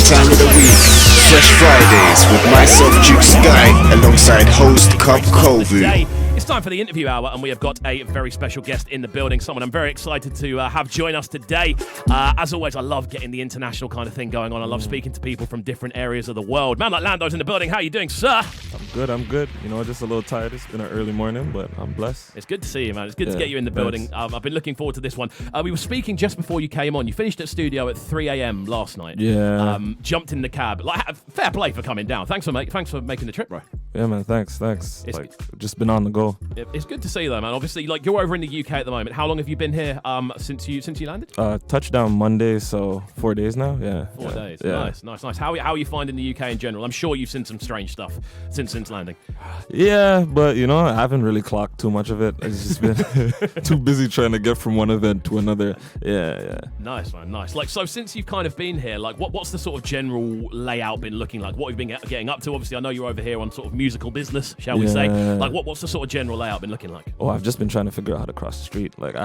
time of the week. Fresh Fridays with myself, Trickstar, alongside host CubCamTV. It's time for the interview hour, and we have got a very special guest in the building, someone I'm very excited to have join us today. As always, I love getting the international kind of thing going on. I love speaking to people from different areas of the world. Man like Lan'do's in the building. How are you doing, sir? I'm good. You know, just a little tired. It's been an early morning, but I'm blessed. It's good to see you, man. It's good to get you in the building. I've been looking forward to this one. We were speaking just before you came on. You finished at studio at 3 a.m. last night. Yeah. Jumped in the cab. Fair play for coming down. Thanks for making the trip, bro. Yeah, man. Thanks. Just been on the go. It's good to see you, though, man. Obviously, you're over in the UK at the moment. How long have you been here since you landed? Touchdown Monday, so 4 days now. Yeah. 4 days. Yeah. Nice. How are you finding the UK in general? I'm sure you've seen some strange stuff since landing. Yeah, but you know, I haven't really clocked too much of it. It's just been too busy trying to get from one event to another. Yeah. Nice, man. Nice. So since you've kind of been here, what's the sort of general layout been looking like? What have you been getting up to? Obviously, I know you're over here on sort of musical business, shall we say? What's the sort of general layout been looking like? Oh, I've just been trying to figure out how to cross the street. But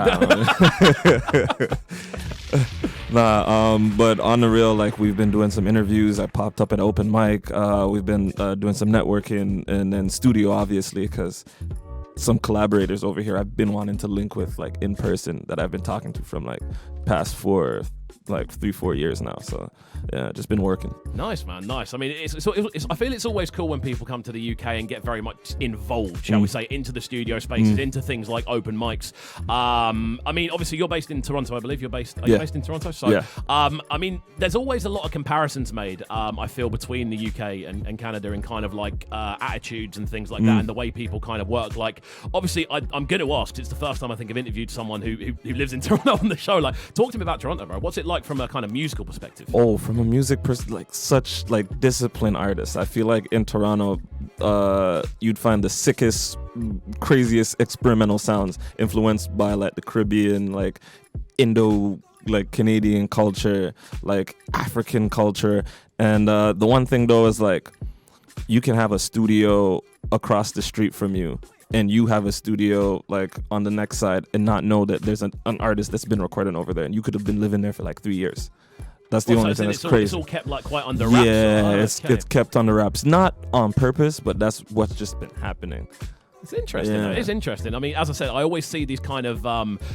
on the real, we've been doing some interviews. I popped up at open mic. We've been doing some networking and then studio, obviously, because some collaborators over here I've been wanting to link with, in person, that I've been talking to from past 3-4 years now. So yeah, just been working. Nice, man. Nice. I mean, I feel it's always cool when people come to the UK and get very much involved, shall we say, into the studio spaces, into things like open mics. I mean, obviously you're based in Toronto, I believe. Are you based in Toronto? So, yeah. I mean, there's always a lot of comparisons made, I feel, between the UK and Canada in kind of attitudes and things like that, and the way people kind of work. Obviously, I'm going to ask, 'cause it's the first time I think I've interviewed someone who lives in Toronto on the show. Talk to me about Toronto, bro. What's it like from a kind of musical perspective? Oh, from a music person, such disciplined artists. I feel like in Toronto, you'd find the sickest, craziest experimental sounds influenced by the Caribbean, Indo, Canadian culture, African culture. And the one thing though is you can have a studio across the street from you, and you have a studio on the next side, and not know that there's an artist that's been recording over there, and you could have been living there for 3 years. That's the only thing that's crazy. It's all kept quite under wraps. Yeah, it's kept under wraps, not on purpose, but that's what's just been happening. It's interesting. Yeah. It's interesting. I mean, as I said, I always see these kind of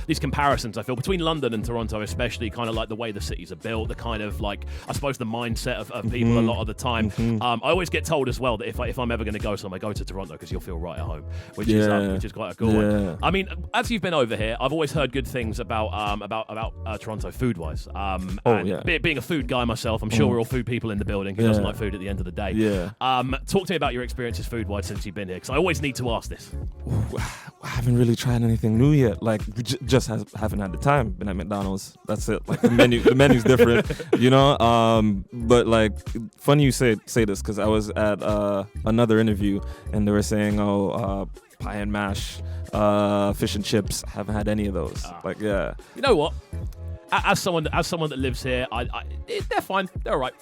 these comparisons, I feel, between London and Toronto, especially kind of the way the cities are built, the kind of I suppose the mindset of people a lot of the time. I always get told as well that if I'm ever going to go somewhere, go to Toronto because you'll feel right at home, which is quite a cool one. I mean, as you've been over here, I've always heard good things about Toronto food-wise. Being a food guy myself, I'm sure we're all food people in the building. Who doesn't like food at the end of the day? Yeah. Talk to me about your experiences food-wise since you've been here, because I always need to ask this. I haven't really tried anything new yet. We just haven't had the time. Been at McDonald's. That's it. The menu's different, you know. But funny you say this, because I was at another interview and they were saying, pie and mash, fish and chips. Haven't had any of those. Yeah. You know what? As someone that lives here, they're fine. They're all right.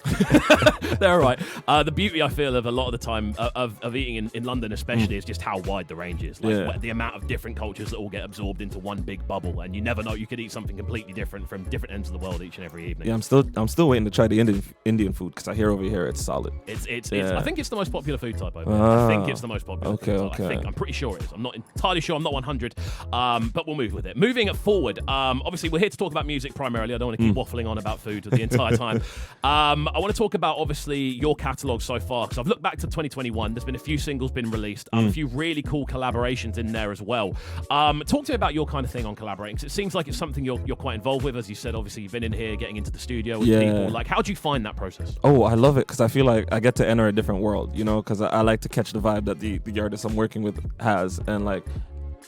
They're all right. The beauty, I feel, of a lot of the time of eating in London especially is just how wide the range is. The amount of different cultures that all get absorbed into one big bubble, and you never know, you could eat something completely different from different ends of the world each and every evening. Yeah, I'm still waiting to try the Indian food, because I hear over here it's solid. It's I think it's the most popular food type over here. I think it's the most popular food type. Okay. I'm pretty sure it is. I'm not entirely sure. I'm not 100. But we'll move with it. Moving it forward, obviously we're here to talk about music primarily. I don't want to keep waffling on about food the entire time. I want to talk about, obviously, your catalogue so far, because I've looked back to 2021. There's been a few singles been released, a few really cool collaborations in there as well. Talk to me about your kind of thing on collaborating, because it seems like it's something you're quite involved with. As you said, obviously, you've been in here getting into the studio with people. How do you find that process? Oh, I love it, because I feel like I get to enter a different world, you know, because I like to catch the vibe that the artist I'm working with has, and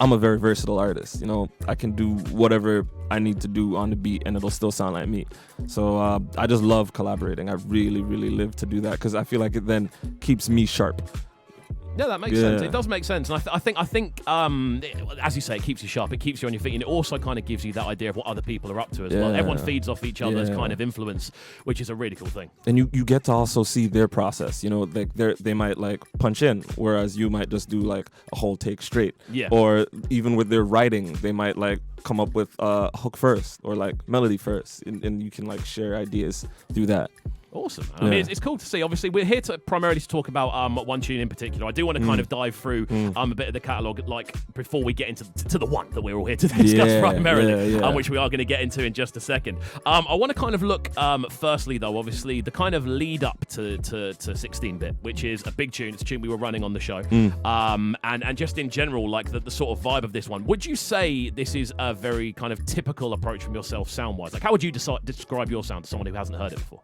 I'm a very versatile artist, you know. I can do whatever I need to do on the beat and it'll still sound like me. So I just love collaborating. I really, really live to do that, because I feel like it then keeps me sharp. Yeah, that makes sense. It does make sense, and I think, as you say, it keeps you sharp. It keeps you on your feet, and it also kind of gives you that idea of what other people are up to as well. Everyone feeds off each other's kind of influence, which is a really cool thing. And you get to also see their process. You know, they might punch in, whereas you might just do a whole take straight. Yeah. Or even with their writing, they might come up with hook first or melody first, and you can share ideas through that. Awesome. I mean, it's cool to see. Obviously, we're here to primarily to talk about one tune in particular. I do want to kind of dive through a bit of the catalogue, like before we get into the one that we're all here to discuss primarily, which we are going to get into in just a second. I want to kind of look, firstly though, obviously the kind of lead up to 16-bit, which is a big tune. It's a tune we were running on the show, and just in general, like the sort of vibe of this one. Would you say this is a very kind of typical approach from yourself sound-wise? Like, how would you describe your sound to someone who hasn't heard it before?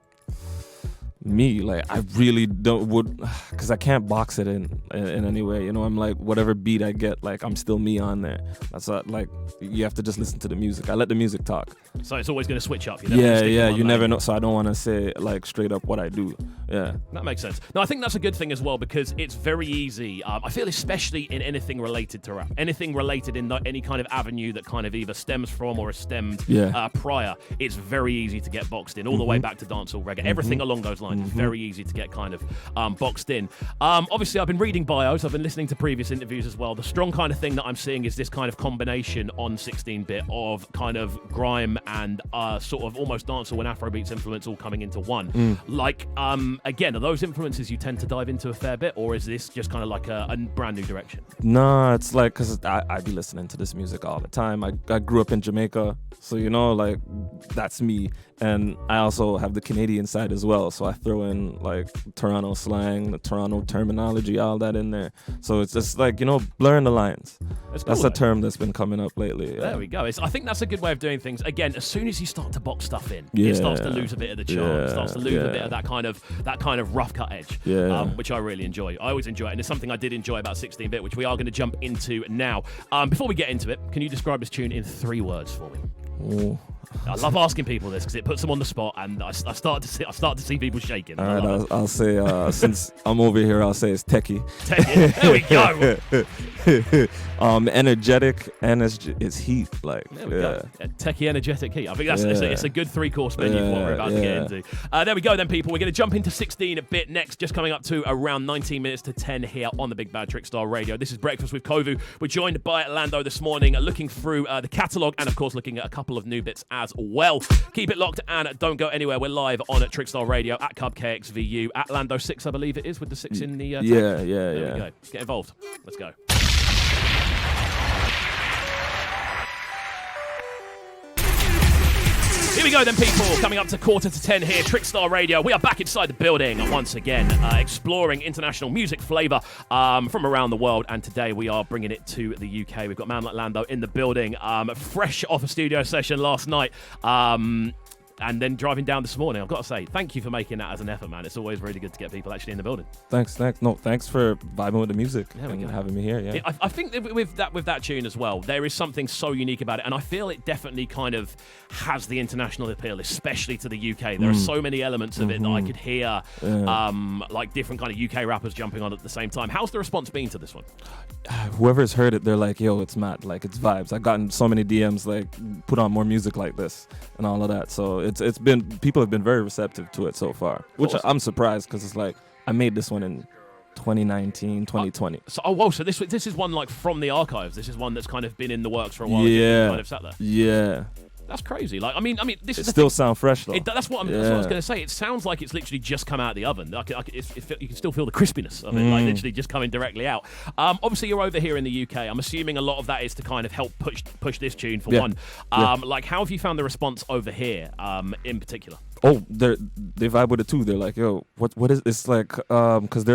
Me, like, I really because I can't box it in any way. You know, I'm like, whatever beat I get, like, I'm still me on there. That's like, you have to just listen to the music. I let the music talk. So it's always going to switch up. You never know. So I don't want to say like straight up what I do. Yeah, that makes sense. No, I think that's a good thing as well, because it's very easy. I feel especially in anything related to rap, anything related in any kind of avenue that kind of either stems from or is stemmed prior. It's very easy to get boxed in all the way back to dancehall, reggae, everything along those lines. It's very easy to get kind of boxed in. Obviously, I've been reading bios. I've been listening to previous interviews as well. The strong kind of thing that I'm seeing is this kind of combination on 16-bit of kind of grime and sort of almost dancehall and Afrobeats influence all coming into one. Like, again, are those influences you tend to dive into a fair bit, or is this just kind of like a brand new direction? No, it's like, because I be listening to this music all the time. I grew up in Jamaica, so, you know, like, that's me. And I also have the Canadian side as well, so I throw in like Toronto slang, the Toronto terminology, all that in there. So it's just like, you know, blurring the lines. That's a term that's been coming up lately. There we go. I think that's a good way of doing things. Again, as soon as you start to box stuff in, it starts to lose a bit of the charm. It starts to lose a bit of that kind of rough cut edge, which I really enjoy. I always enjoy it, and it's something I did enjoy about 16-bit, which we are going to jump into now. Before we get into it, can you describe this tune in 3 words for me? Oh. I love asking people this because it puts them on the spot, and I start to see people shaking. All right, I'll say since I'm over here, I'll say it's techie. There we go. Energetic, and it's heat. Like, there we go. Techie, energetic heat. I think it's a good 3-course menu for what we're about to get into. There we go then, people. We're going to jump into 16-bit next, just coming up to around 19 minutes to 10 here on the Big Bad Trickstar Radio. This is Breakfast with Kovu. We're joined by Lan'do this morning, looking through the catalogue and, of course, looking at a couple of new bits as well. Keep it locked and don't go anywhere. We're live on at Trickstar Radio at KXVU at Lan'do 6, I believe it is, with the 6 in the There we go. Get involved. Let's go. Here we go then, people. Coming up to 9:45 here, Trickstar Radio. We are back inside the building once again, exploring international music flavour from around the world. And today we are bringing it to the UK. We've got man like Lan'do in the building, fresh off a studio session last night. And then driving down this morning. I've got to say, thank you for making that as an effort, man. It's always really good to get people actually in the building. Thanks. No, thanks for vibing with the music and having me here. Yeah, I think that with that tune as well, there is something so unique about it, and I feel it definitely kind of has the international appeal, especially to the UK. There are so many elements of it that I could hear, like different kind of UK rappers jumping on at the same time. How's the response been to this one? Whoever's heard it, they're like, yo, it's mad. Like, it's vibes. I've gotten so many DMs, like, put on more music like this and all of that. So it's been, people have been very receptive to it so far, which I'm surprised, because it's like, I made this one in 2019, 2020. So this is one like from the archives. This is one that's kind of been in the works for a while. Yeah, kind of sat there. Yeah. That's crazy. Like, I mean, this is still sound fresh though. That's what I was going to say. It sounds like it's literally just come out of the oven. Like, you can still feel the crispiness of it, like literally just coming directly out. Obviously, you're over here in the UK. I'm assuming a lot of that is to kind of help push this tune for one. Like, how have you found the response over here, in particular? Oh, they vibe with it too. They're like, yo, what is it's like? Because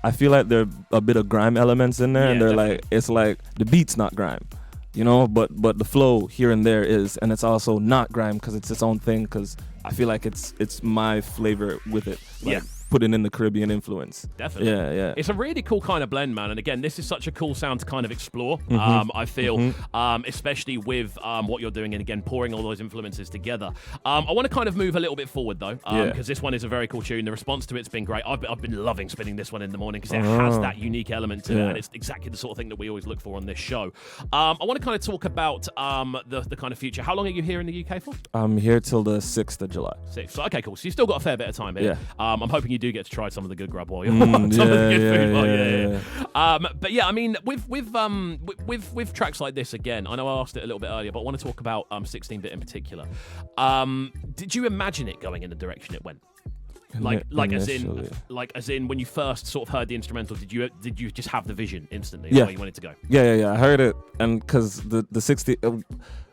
I feel like there are a bit of grime elements in there, and they're definitely. like, it's like the beat's not grime. You know, but the flow here and there is, and it's also not grime because it's its own thing, because I feel like it's my flavor with it. Like, putting in the Caribbean influence. Definitely. Yeah. It's a really cool kind of blend, man. And again, this is such a cool sound to kind of explore, I feel, especially with what you're doing, and again, pouring all those influences together. I want to kind of move a little bit forward, though, because this one is a very cool tune. The response to it's been great. I've been loving spinning this one in the morning because it has that unique element to it, and it's exactly the sort of thing that we always look for on this show. I want to kind of talk about the kind of future. How long are you here in the UK for? I'm here till the 6th of July. 6th. So, okay, cool. So you've still got a fair bit of time here. I'm hoping you do get to try some of the good grub while you're some of the good food. But yeah, I mean, with tracks like this, again, I know I asked it a little bit earlier, but I want to talk about 16-bit in particular. Did you imagine it going in the direction it went? As in when you first sort of heard the instrumental, did you just have the vision instantly? Yeah. Where you wanted to go? Yeah. I heard it, and because the 60.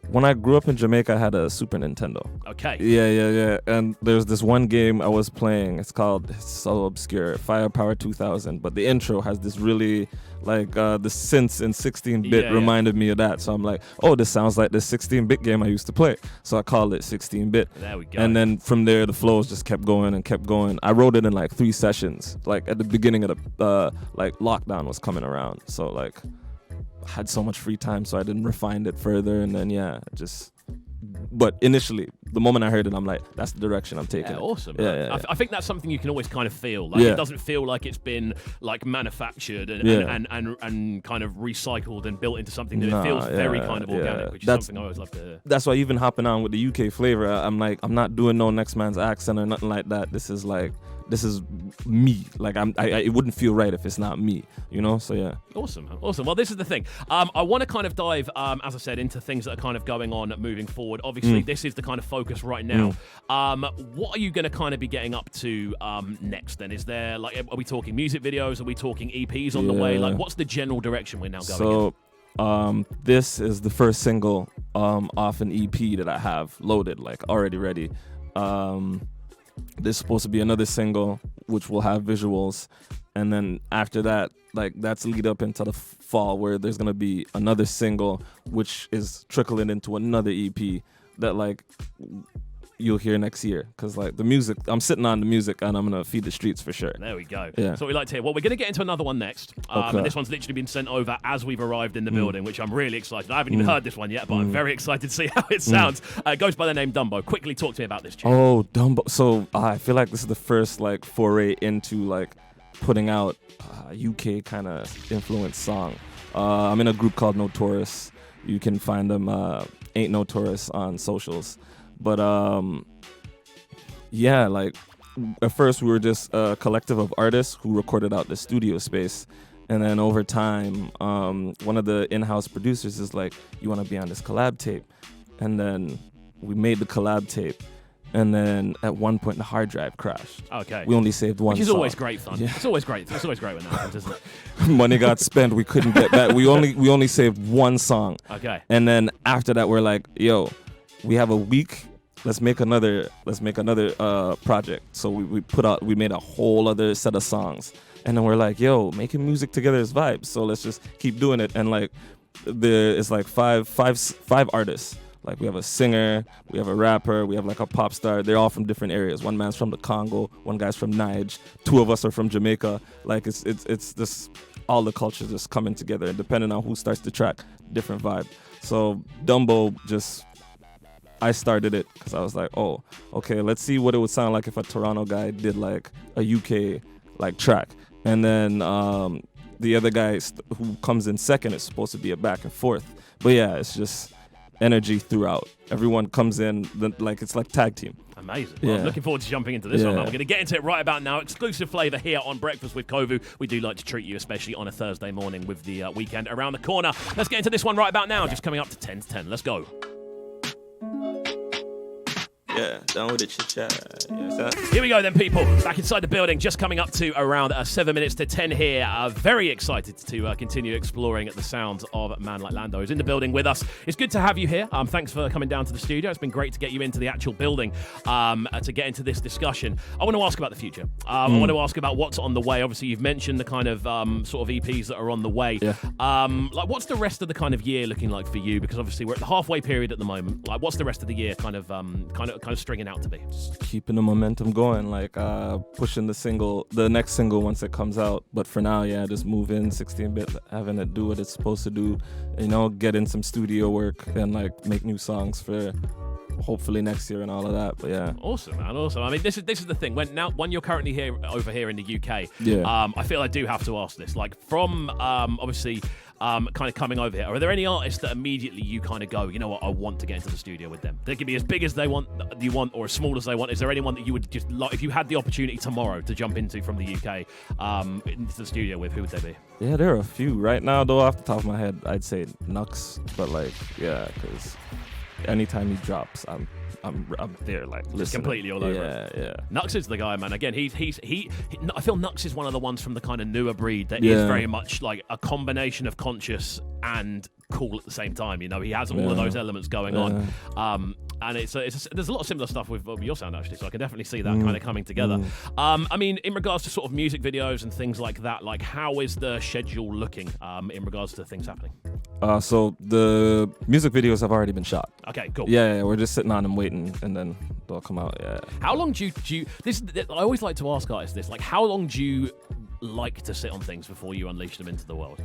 When I grew up in Jamaica, I had a Super Nintendo. Okay. Yeah. And there's this one game I was playing. It's so obscure, Firepower 2000. But the intro has this really, the synths in 16-bit reminded me of that. So I'm like, oh, this sounds like the 16-bit game I used to play. So I called it 16-bit. There we go. And then from there, the flows just kept going and kept going. I wrote it in 3 sessions. At the beginning of the lockdown was coming around. So had so much free time, so I didn't refine it further, and then but initially the moment I heard it, I'm like, that's the direction I'm taking. Awesome. Yeah. I think that's something you can always kind of feel. It doesn't feel like it's been manufactured and kind of recycled and built into something new. It feels very kind of organic, which is something I always love to hear. That's why even hopping on with the UK flavor, I'm like, I'm not doing no next man's accent or nothing like that. This is me. It wouldn't feel right if it's not me, So yeah. Awesome. Well, this is the thing. I want to kind of dive, as I said, into things that are kind of going on moving forward. Obviously, this is the kind of focus right now. What are you going to kind of be getting up to next? Then is there are we talking music videos? Are we talking EPs on the way? What's the general direction we're now going in? This is the first single off an EP that I have loaded, already ready. There's supposed to be another single which will have visuals, and then after that, that's lead up into the fall where there's gonna be another single which is trickling into another EP that you'll hear next year, because the music, I'm sitting on the music and I'm gonna feed the streets for sure. There we go. Yeah. That's what we like to hear. Well, we're gonna get into another one next. And this one's literally been sent over as we've arrived in the building, which I'm really excited. I haven't even heard this one yet, but I'm very excited to see how it sounds. It goes by the name Dumbo. Quickly talk to me about this tune. Oh, Dumbo. So I feel like this is the first foray into putting out UK kind of influenced song. I'm in a group called Notorious. You can find them Ain't Notorious on socials. But at first we were just a collective of artists who recorded out the studio space, and then over time one of the in-house producers is like, you want to be on this collab tape? And then we made the collab tape, and then at one point the hard drive crashed. Okay. We only saved one Which is song. always great fun. Yeah. It's always great when that happens, isn't it? Money got spent, we couldn't get back. We only saved one song. Okay. And then after that we're like, yo, we have a week. Let's make another project. So we made a whole other set of songs, and then we're like, yo, making music together is vibes. So let's just keep doing it. And it's five artists. We have a singer, we have a rapper, we have a pop star. They're all from different areas. One man's from the Congo, one guy's from Niger, 2 of us are from Jamaica. It's just all the cultures just coming together, and depending on who starts the track, different vibe. So Dumbo I started it because I was like, oh, okay, let's see what it would sound like if a Toronto guy did a UK track. And then the other guy who comes in second is supposed to be a back and forth. But yeah, it's just energy throughout. Everyone comes in, it's like tag team. Amazing. Well, I'm looking forward to jumping into this one, man. We're going to get into it right about now. Exclusive flavour here on Breakfast with Kovu. We do like to treat you, especially on a Thursday morning with the weekend around the corner. Let's get into this one right about now. Just coming up to 10 to 10. Let's go. Yeah, done with the chit-chat. Yes, here we go then, people. Back inside the building, just coming up to around 7 minutes to 10 here. Very excited to continue exploring the sounds of a man like Lan'do, who's in the building with us. It's good to have you here. Thanks for coming down to the studio. It's been great to get you into the actual building to get into this discussion. I want to ask about the future. I want to ask about what's on the way. Obviously, you've mentioned the kind of sort of EPs that are on the way. Yeah. What's the rest of the kind of year looking like for you? Because obviously we're at the halfway period at the moment. What's the rest of the year kind of stringing out to be? Just keeping the momentum going, pushing the next single once it comes out. But for now, just move in 16-bit, having it do what it's supposed to do, get in some studio work and make new songs for hopefully next year and all of that. But yeah, awesome, man, awesome. I mean, this is the thing. When you're currently over here in the UK, I feel I do have to ask this. From obviously kind of coming over here, are there any artists that immediately you kind of go, you know what, I want to get into the studio with them? They can be as big as you want, or as small as they want. Is there anyone that you would just if you had the opportunity tomorrow to jump into from the UK into the studio with? Who would they be? Yeah, there are a few right now though. Off the top of my head, I'd say Nux, but because anytime he drops, I'm there, like listening. Completely all over it. Yeah. Nux is the guy, man. Again, he I feel Nux is one of the ones from the kind of newer breed that is very much like a combination of conscious and cool at the same time. You know, he has all of those elements going on. And there's a lot of similar stuff with your sound actually, so I can definitely see that kind of coming together. I mean, in regards to sort of music videos and things like that, like how is the schedule looking in regards to things happening? So the music videos have already been shot. Okay, cool. Yeah, we're just sitting on them waiting, and then they'll come out. Yeah. How long do you this? I always like to ask artists this, like how long do you like to sit on things before you unleash them into the world?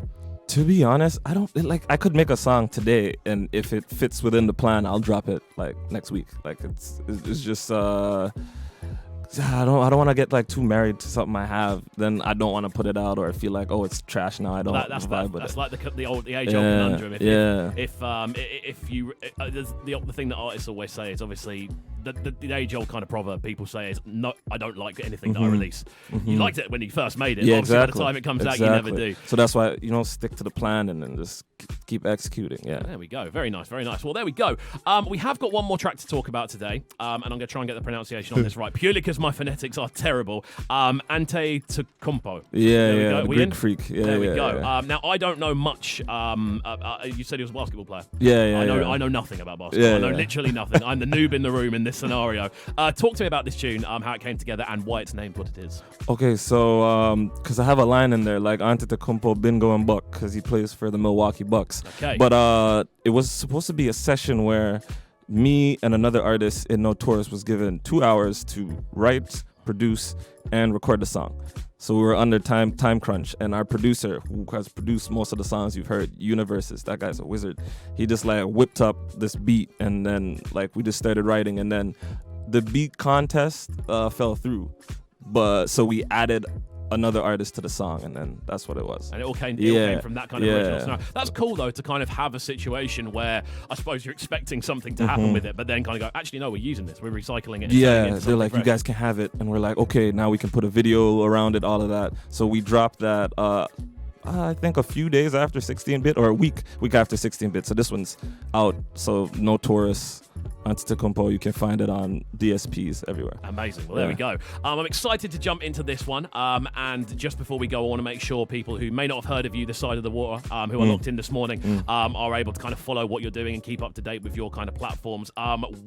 To be honest, I could make a song today, and if it fits within the plan, I'll drop it like next week. Like it's just I don't want to get like too married to something I have. Then I don't want to put it out, or I feel like, oh, it's trash now. I don't vibe with it. That's like the age old conundrum. If you the thing that artists always say is obviously the age old kind of proverb people say is, no, I don't like anything that I release. You liked it when you first made it. Yeah, obviously exactly. By the time it comes out, you never do. So that's why stick to the plan and then just keep executing. Yeah. There we go. Very nice, very nice. Well, there we go. We have got one more track to talk about today, and I'm going to try and get the pronunciation on this right, purely because my phonetics are terrible. Antetokounmpo. Yeah. Greek freak. Yeah, there we go. Yeah. Now I don't know much. You said he was a basketball player. Yeah. I know nothing about basketball. I know literally nothing. I'm the noob in the room in this scenario. Talk to me about this tune, how it came together, and why it's named what it is. Okay, so because I have a line in there like Antetokounmpo bingo and buck because he plays for the Milwaukee Bucks. Okay. But it was supposed to be a session where me and another artist in Notorious was given 2 hours to write, produce, and record the song. So we were under time crunch, and our producer, who has produced most of the songs you've heard, Universes, that guy's a wizard. He just like whipped up this beat, and then like we just started writing, and then the beat contest fell through, but so we added another artist to the song, and then that's what it was. And it all came from that kind of original scenario. That's cool though, to kind of have a situation where I suppose you're expecting something to happen with it, but then kind of go, actually no, we're using this, we're recycling it. Yeah, they're like, you guys can have it, and we're like, okay, now we can put a video around it, all of that. So we dropped that I think a few days after 16-bit, or a week after 16-bit. So this one's out. So Notorious, Antetokounmpo, you can find it on DSPs everywhere. Amazing. Well, there we go. I'm excited to jump into this one. And just before we go, I want to make sure people who may not have heard of you this side of the water, who are locked in this morning, are able to kind of follow what you're doing and keep up to date with your kind of platforms.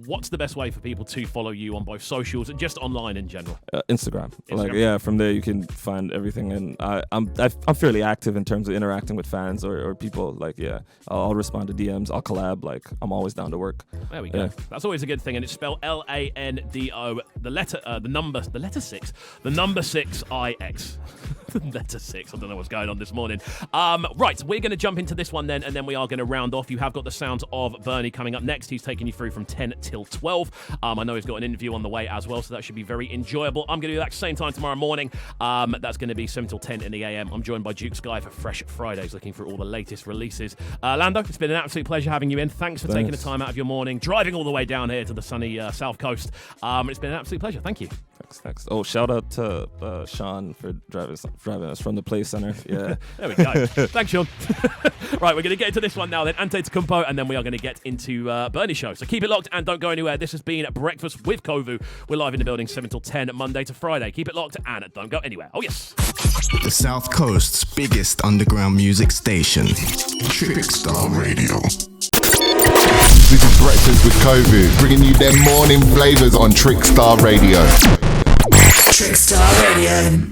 What's the best way for people to follow you on both socials and just online in general? Instagram. Like, from there you can find everything. And I'm fairly active in terms of interacting with fans or people. Like, I'll respond to DMs, I'll collab. Like, I'm always down to work. There we go. That's always a good thing, and it's spelled LANDO, the number 6, the number 6 IX. Letter 6. I don't know what's going on this morning. Right, we're going to jump into this one then, and then we are going to round off. You have got the sounds of Bernie coming up next. He's taking you through from 10 till 12. I know he's got an interview on the way as well, so that should be very enjoyable. I'm going to do that same time tomorrow morning. That's going to be 7 till 10 in the AM. I'm joined by Duke Sky for Fresh Fridays, looking for all the latest releases. Lan'do, it's been an absolute pleasure having you in. Thanks for taking the time out of your morning, driving all the way down here to the sunny South Coast. It's been an absolute pleasure. Thank you. Thanks. Oh, shout out to Sean for driving us from the Play Center. Yeah. There we go. Thanks, Sean. Right, we're going to get into this one now then. Antetokounmpo, and then we are going to get into Bernie's show. So keep it locked and don't go anywhere. This has been Breakfast with Kovu. We're live in the building 7 till 10, Monday to Friday. Keep it locked and don't go anywhere. Oh, yes. The South Coast's biggest underground music station. Trickstar Radio. This is Breakfast with Kovu, bringing you their morning flavors on Trickstar Radio. Trickstar Radio.